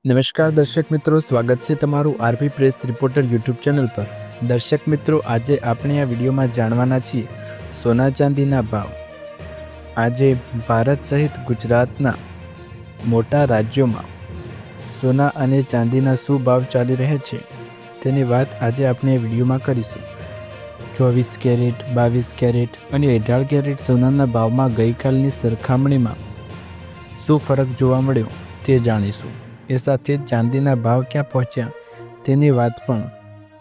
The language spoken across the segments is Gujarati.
નમસ્કાર દર્શક મિત્રો, સ્વાગત છે તમારું RP press reporter YouTube channel પર। દર્શક મિત્રો, આજે આપણે આ વિડીયોમાં જાણવાના છીએ સોના ચાંદીના ભાવ। આજે ભારત સહિત ગુજરાતના મોટા રાજ્યોમાં સોના અને ચાંદીના શું ભાવ ચાલી રહ્યા છે તેની વાત આજે આપણે આ વિડીયોમાં કરીશું। 24 કેરેટ, 22 કેરેટ અને 18 કેરેટ સોનાના ભાવમાં ગઈકાલની સરખામણીમાં શું ફરક જોવા મળ્યો તે જાણીશું। એ સાથે જ ચાંદીના ભાવ ક્યાં પહોંચ્યા તેની વાત પણ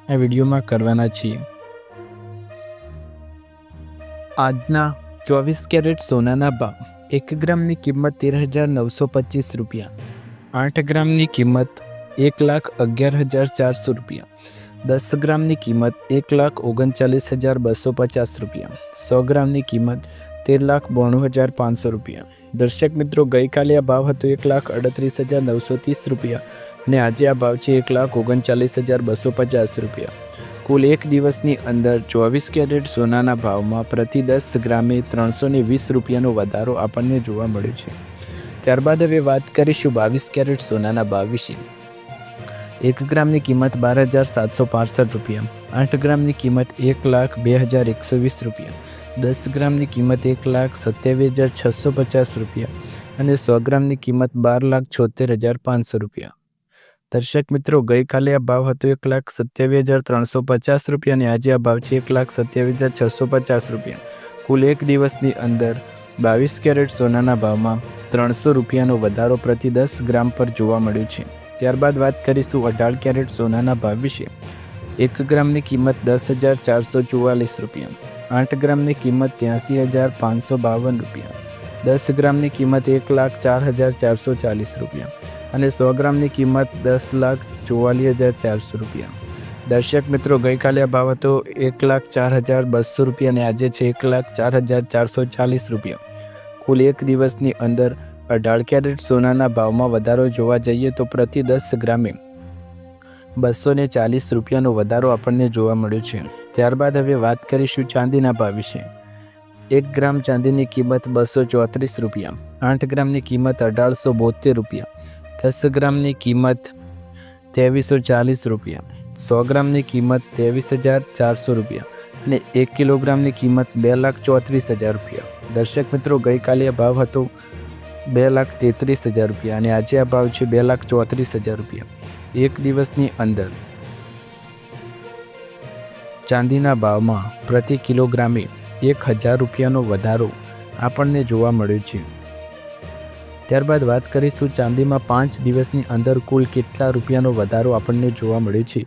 આ વિડીયોમાં કરવાના છીએ। આજના 24 કેરેટ સોનાના ભાવ: 1 ગ્રામની કિંમત 13,925 રૂપિયા, 8 ગ્રામની કિંમત 1,11,400 રૂપિયા, 10 ગ્રામની કિંમત 1,39,250 રૂપિયા, 100 ગ્રામની કિંમત 13,92,500 રૂપિયા। દર્શક મિત્રો, ગઈકાલે આ ભાવ હતો 1,38,930 રૂપિયા અને આજે આ ભાવ છે 1,39,250 રૂપિયા। કુલ એક દિવસની અંદર 24 કેરેટ સોનાના ભાવમાં પ્રતિ 10 ગ્રામે 320 રૂપિયાનો વધારો આપણને જોવા મળ્યો છે। ત્યારબાદ હવે વાત કરીશું 22 કેરેટ સોનાના ભાવ વિશે। 1 ગ્રામની કિંમત 12,765 રૂપિયા, 8 ગ્રામની કિંમત 1,02,120 રૂપિયા, 10 ગ્રામની કિંમત 1,27,650 રૂપિયા અને 100 ગ્રામની કિંમત 12,76,500 રૂપિયા। દર્શક મિત્રો, ગઈકાલે આ ભાવ હતો 1,27,350 રૂપિયા અને આજે આ ભાવ છે 1,27,650 રૂપિયા। કુલ એક દિવસની અંદર 22 કેરેટ સોનાના ભાવમાં 300 રૂપિયાનો વધારો પ્રતિ 10 ગ્રામ પર જોવા મળ્યો છે। ત્યારબાદ વાત કરીશું 18 કેરેટ સોનાના ભાવ વિશે। 1 ગ્રામની કિંમત 10,444 રૂપિયા, 8 ગ્રામની કિંમત 83,552 રૂપિયા, 10 ગ્રામની કિંમત 1,04,440 રૂપિયા અને 100 ગ્રામની કિંમત 10,44,400 રૂપિયા। દર્શક મિત્રો, ગઈકાલે આ ભાવ હતો 1,04,200 રૂપિયા અને આજે છે 1,04,440 રૂપિયા। કુલ એક દિવસની અંદર 18 કેરેટ સોનાના ભાવમાં વધારો જોવા જઈએ તો પ્રતિ 10 ગ્રામે 240 રૂપિયાનો વધારો આપણને જોવા મળ્યો છે। ત્યારબાદ હવે વાત કરીશું ચાંદીના ભાવ વિશે। 1 ગ્રામ ચાંદીની કિંમત 234 રૂપિયા, 8 ગ્રામની કિંમત 1,872 રૂપિયા, 10 ગ્રામની કિંમત 2,340 રૂપિયા, 100 ગ્રામની કિંમત 23,400 રૂપિયા અને 1 કિલોગ્રામની કિંમત 2,34,000 રૂપિયા। દર્શક મિત્રો, ગઈકાલે આ ભાવ હતો 2,33,000 રૂપિયા અને આજે આ ભાવ છે 2,34,000 રૂપિયા। એક દિવસની અંદર ચાંદીના ભાવમાં પ્રતિ કિલોગ્રામે 1,000 રૂપિયાનો વધારો આપણને જોવા મળ્યો છે। ત્યારબાદ વાત કરીશું ચાંદીમાં 5 દિવસની અંદર કુલ કેટલા રૂપિયાનો વધારો આપણને જોવા મળ્યો છે।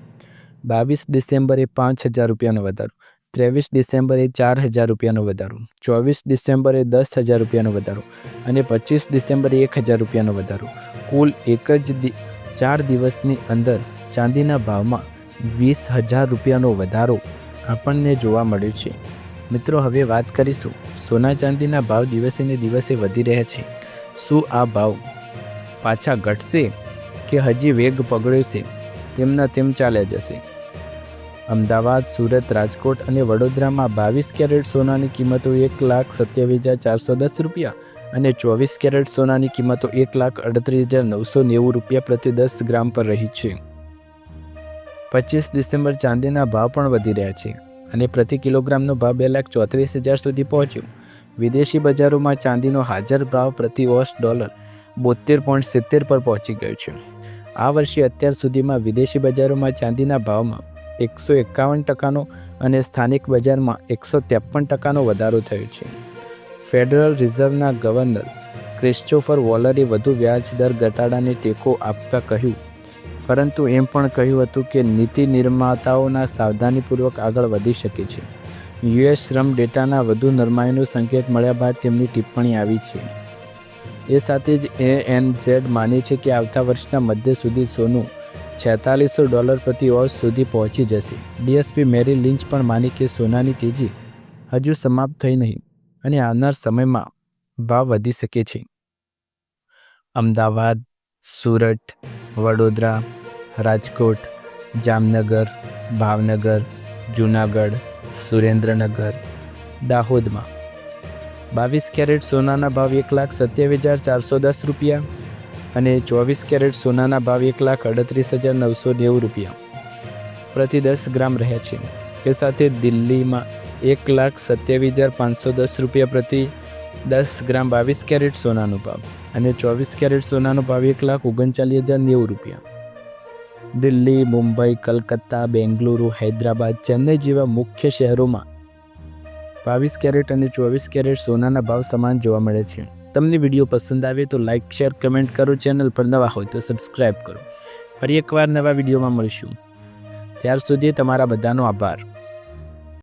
22 ડિસેમ્બરે 5,000 રૂપિયાનો વધારો, 23 ડિસેમ્બરે 4,000 રૂપિયાનો વધારો, 24 ડિસેમ્બરે 10,000 રૂપિયાનો વધારો અને 25 ડિસેમ્બરે 1,000 રૂપિયાનો વધારો। કુલ 4 દિવસની અંદર ચાંદીના ભાવમાં 20,000 રૂપિયાનો વધારો આપણને જોવા મળ્યો છે। મિત્રો, હવે વાત કરીશું સોના ચાંદીના ભાવ દિવસે ને દિવસે વધી રહ્યા છે। શું આ ભાવ પાછા ઘટશે કે હજી વેગ પકડ્યો છે તેમના તેમ ચાલ્યા જશે? અમદાવાદ, સુરત, રાજકોટ અને વડોદરામાં 22 કેરેટ સોનાની કિંમતો 1,27,410 રૂપિયા અને 24 કેરેટ સોનાની કિંમતો 1,38,990 રૂપિયા પ્રતિ 10 ગ્રામ પર રહી છે। 25 ડિસેમ્બર ચાંદીના ભાવ પણ વધી રહ્યા છે અને પ્રતિ કિલોગ્રામનો ભાવ 2,34,000 સુધી પહોંચ્યો। વિદેશી બજારોમાં ચાંદીનો હાજર ભાવ પ્રતિ ઓસ ડોલર 72.70 પર પહોંચી ગયો છે। આ વર્ષે અત્યાર સુધીમાં વિદેશી બજારોમાં ચાંદીના ભાવમાં 151% અને સ્થાનિક બજારમાં 153% વધારો થયો છે। ફેડરલ રિઝર્વના ગવર્નર ક્રિસ્ટોફર વોલરે વધુ વ્યાજ દર ઘટાડાને ટેકો આપતા કહ્યું, પરંતુ એમ પણ કહ્યું હતું કે નીતિ નિર્માતાઓના સાવધાનીપૂર્વક આગળ વધી શકે છે। યુએસ શ્રમ ડેટાના વધુ નરમાઈનો સંકેત મળ્યા બાદ તેમની ટિપ્પણી આવી છે। એ સાથે જ ANZ માને છે કે આવતા વર્ષના મધ્ય સુધી સોનું $4,600 પ્રતિ ઓસ સુધી પહોંચી જશે। ડીએસપી મેરી લિંચ પણ માની કે સોનાની તેજી હજુ સમાપ્ત થઈ નહીં અને આવનાર સમયમાં ભાવ વધી શકે છે। અમદાવાદ, સુરત, વડોદરા, રાજકોટ, જામનગર, ભાવનગર, જૂનાગઢ, સુરેન્દ્રનગર, દાહોદમાં 22 કેરેટ સોનાના ભાવ 1,27,410 રૂપિયા, અને 24 કેરેટ સોનાના ભાવ 1,38,990 રૂપિયા પ્રતિ 10 ગ્રામ રહ્યા છે. એ સાથે દિલ્હીમાં 1,27,510 રૂપિયા પ્રતિ 10 ગ્રામ 22 કેરેટ સોનાનો ભાવ અને 24 કેરેટ સોનાનો ભાવ 1,39,090 રૂપિયા. દિલ્હી, મુંબઈ, કલકત્તા, બેંગલુરુ, હૈદરાબાદ, ચેન્નઈ જેવા મુખ્ય શહેરોમાં 22 કેરેટ અને 24 કેરેટ સોનાના ભાવ સમાન જોવા મળે છે. તમને વિડીયો પસંદ આવે તો લાઇક, શેર, કમેન્ટ કરો. ચેનલ પર નવા હોય તો સબસ્ક્રાઈબ કરો. ફરી એકવાર નવા વિડીયોમાં મળીશું. ત્યાર સુધી તમારા બધાનો આભાર.